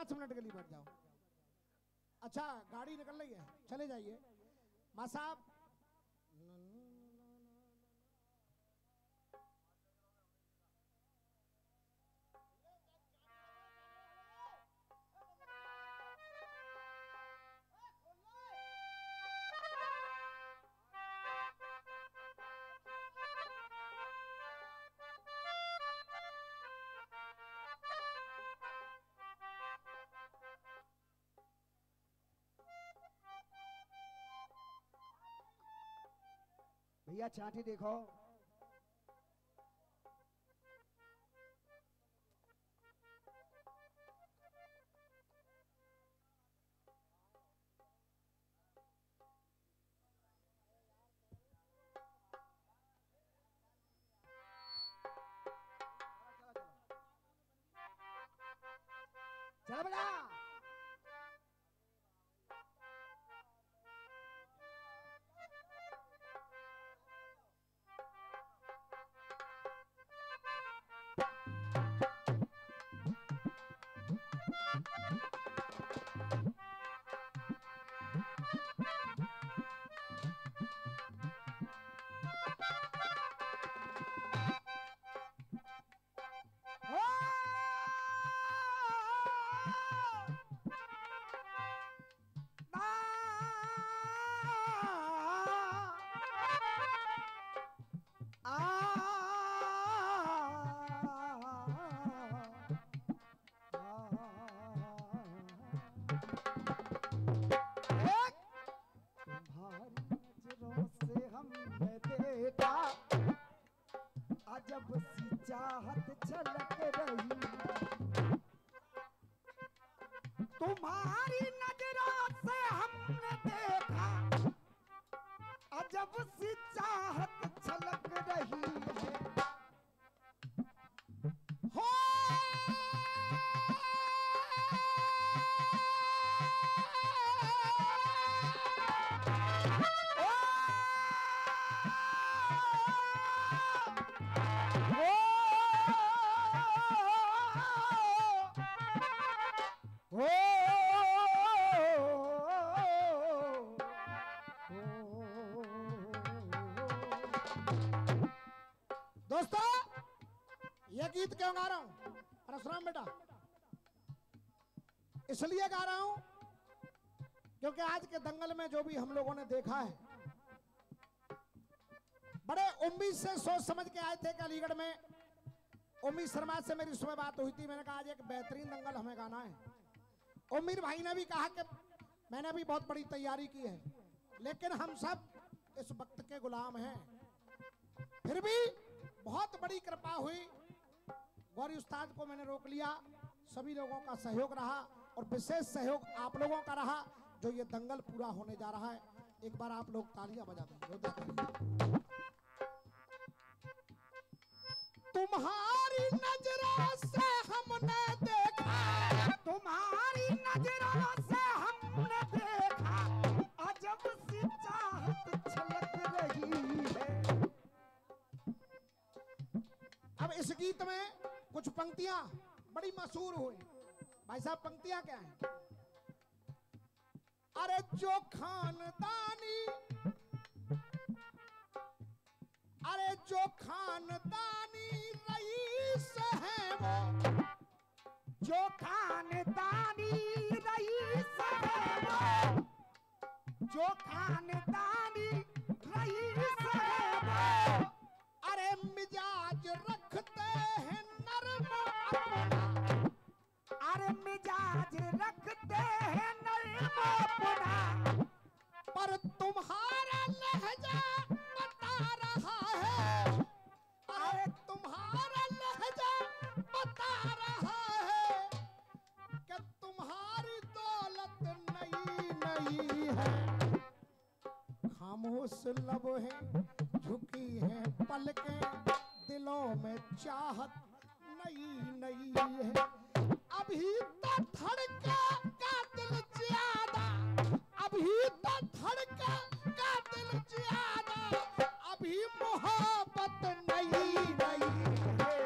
5 minute के लिए बैठ जाओ। अच्छा गाड़ी निकल रही है, चले जाइए माँ साहब। भैया चाटी देखो। चल बेटा। अजब सी चाहत छलक रही, तुम्हारी नजरों से हमने देखा, अजब सी चाहत छलक रही है। हो दोस्तों ये गीत क्यों गा रहा हूं परशुराम बेटा? इसलिए गा रहा हूं क्योंकि आज के दंगल में जो भी हम लोगों ने देखा है, बड़े उम्मीद से सोच समझ के आए थे कि अलीगढ़ में उम्मीद शर्मा से मेरी सुबह बात हुई थी। मैंने कहा आज एक बेहतरीन दंगल हमें गाना है। उम्मीद भाई ने भी कहा कि मैंने भी बहुत बड़ी तैयारी की है, लेकिन हम सब इस वक्त के गुलाम हैं। फिर भी बहुत बड़ी कृपा हुई, गौरी उस्ताद को मैंने रोक लिया। सभी लोगों का सहयोग रहा और विशेष सहयोग आप लोगों का रहा, जो ये दंगल पूरा होने जा रहा है। एक बार आप लोग तालियां बजा दें। तुम्हारी नजरों से हमने देखा, तुम्हारी नजरों से हमने देखा, अजब सी चाहत छलक रही है। अब इस गीत में कुछ पंक्तियां बड़ी मशहूर हुई। भाई साहब पंक्तियां क्या हैं? अरे जो खानदानी, अरे जो खानदानी रईस है वो, जो खानदानी रईस है वो, जो खानदानी रईस है वो, अरे मिजाज रखते हैं नरम अपना, अरे मिजाज रखते हैं नरम अपना, पर तुम्हारा लहजा बता रहा है, अरे तुम्हारा लहजा बता रहा है कि तुम्हारी दौलत नई नई है। खामोश लब है, झुकी है पलकें, दिलों में चाहत नई नई है। अभी तो धड़का का दिल ज्यादा, अभी तो धड़का का दिल ज्यादा, अभी मोहब्बत नई नई है।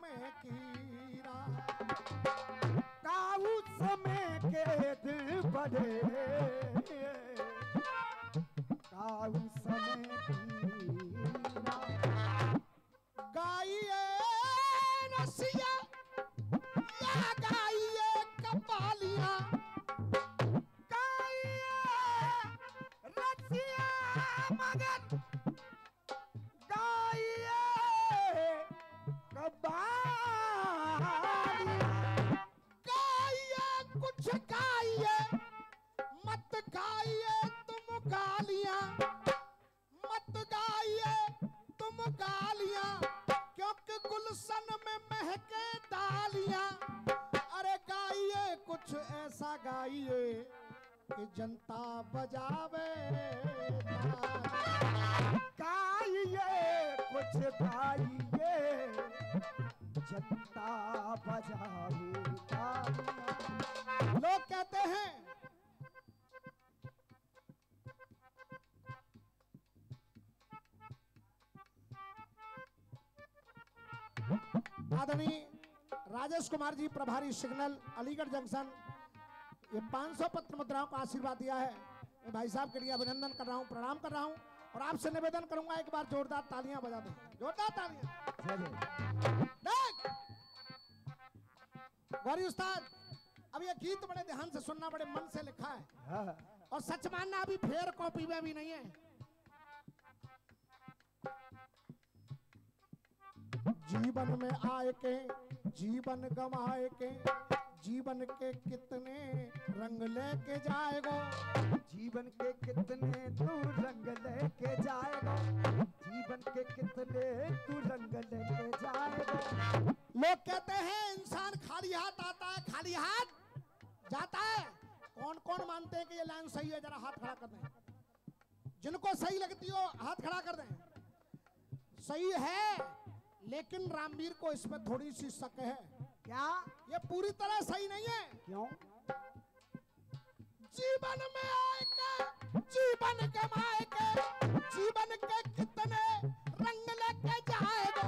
समय की राह। काऊ समय के दिल बड़े, काऊ समय की राह। गाइए रसिया या गाइए कपालियां, गाइए रसिया मगर गाइए कबालियां। गाइए कुछ गाइए, मत गाइए तुम गालियां, मत गाइए तुम गालियां, क्योंकि गुलशन में महके डालियां। अरे गाइए कुछ ऐसा गाइए कि जनता बजावे तालियां। गाइए कुछ गाइए, जनता बजावे तालियां। लोग कहते हैं आदरणीय राजेश कुमार जी प्रभारी सिग्नल अलीगढ़ जंक्शन, ये 500 पत्र मुद्राओं का आशीर्वाद दिया है। मैं भाई साहब के लिए अभिनंदन कर रहा हूं, प्रणाम कर रहा हूं और आपसे निवेदन करूंगा एक बार जोरदार तालियां बजा दें, जोरदार तालियां। देख गौरी उस्ताद, अब ये गीत बड़े ध्यान से सुनना, बड़े मन से लिखा है हाँ। और सच मानना अभी फेर कॉपी में भी नहीं है। जीवन में आए के जीवन गंवाए के, जीवन के कितने रंग लेके जाएगो, जीवन के कितने तू रंग लेके जाएगा, जीवन के कितने तू रंग लेके जाएगा। लोग कहते हैं इंसान खाली हाथ आता है खाली हाथ जाता है। कौन कौन मानते हैं कि ये लाइन सही है? जरा हाथ खड़ा कर दें, जिनको सही लगती हो हाथ खड़ा कर दें। सही है, लेकिन रामवीर को इसमें थोड़ी सी शक है। क्या? ये पूरी तरह सही नहीं है। क्यों? जीवन में आए के जीवन गंवाए के, जीवन के कितने रंग लेके जाएगा,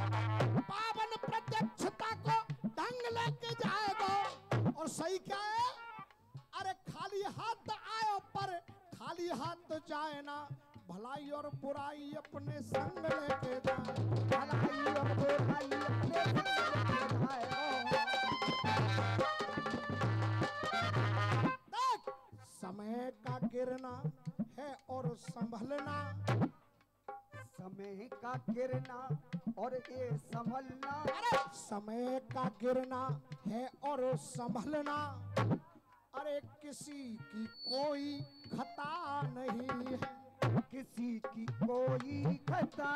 पावन प्रत्यक्षता को ढंग लेके जाएगा। और सही क्या है? अरे खाली हाथ आए पर खाली हाथ तो जाए ना, भलाई और बुराई अपने संग लेके जाए, भलाई और बुराई अपने संग लेके जाएगा। देख समय का गिरना है और संभलना, समय का गिरना और ये संभलना। अरे समय का गिरना है और संभलना, अरे किसी की कोई खता नहीं है, किसी की कोई खता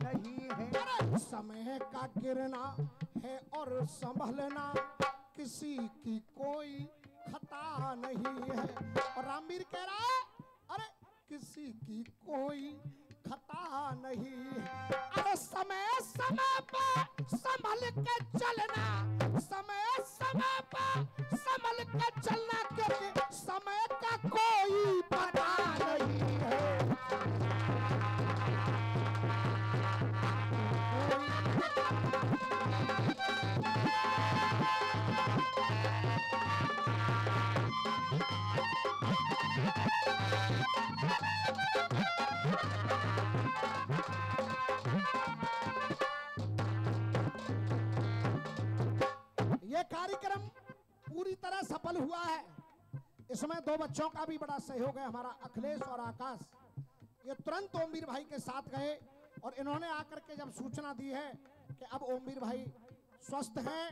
नहीं है। अरे समय का गिरना है और संभलना, किसी की कोई खता नहीं है। और रामवीर कह रहा है अरे किसी की कोई खता नहीं है। अरे समय समय पर संभल के चलना, समय समय पर संभल के चलना, क्योंकि समय का कोई पता नहीं है। ये कार्यक्रम पूरी तरह सफल हुआ है। इसमें दो बच्चों का भी बड़ा सहयोग है, हमारा अखिलेश और आकाश। ये तुरंत ओमवीर भाई के साथ गए और इन्होंने आकर के जब सूचना दी है कि अब ओमवीर भाई स्वस्थ हैं,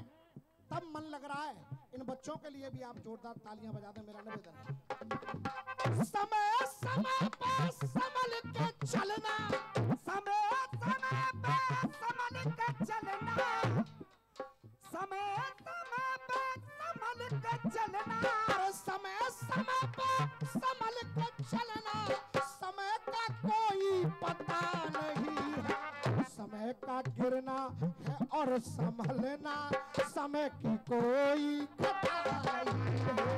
तब मन लग रहा है। इन बच्चों के लिए भी आप जोरदार तालियां बजा दें, मेरा निवेदन है। समय समय पर संभल के चलना, समय समय पर संभल के चलना, समय समय पर संभल के चलना। अरे समय समय पर संभल के चलना, समय का कोई पता नहीं है। समय का गिरना है और संभलना, समय की कोई खता नहीं है।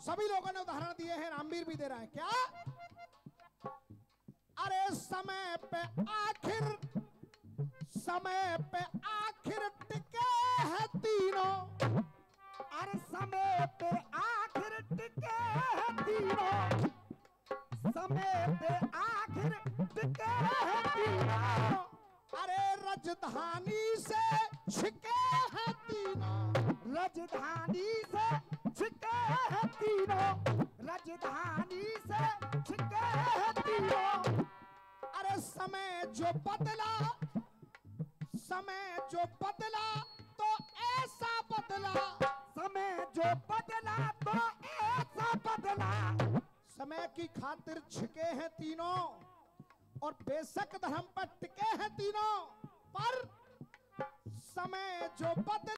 सभी लोगों ने उदाहरण दिए हैं, रामवीर भी दे रहा है। क्या? अरे समय पे आखिर टिके हैं तीनों। अरे समय पे आखिर टिके हैं तीनों, समय पे आखिर टिके हैं तीनों। अरे राजधानी से छिके हैं तीनों, राजधानी से छिके हैं तीनों, राजधानी से छिके हैं तीनों। अरे समय जो बदला तो ऐसा बदला, समय जो बदला तो ऐसा बदला। समय की खातिर छिके हैं तीनों और बेशक धर्म पर टिके हैं तीनों, पर समय जो बदला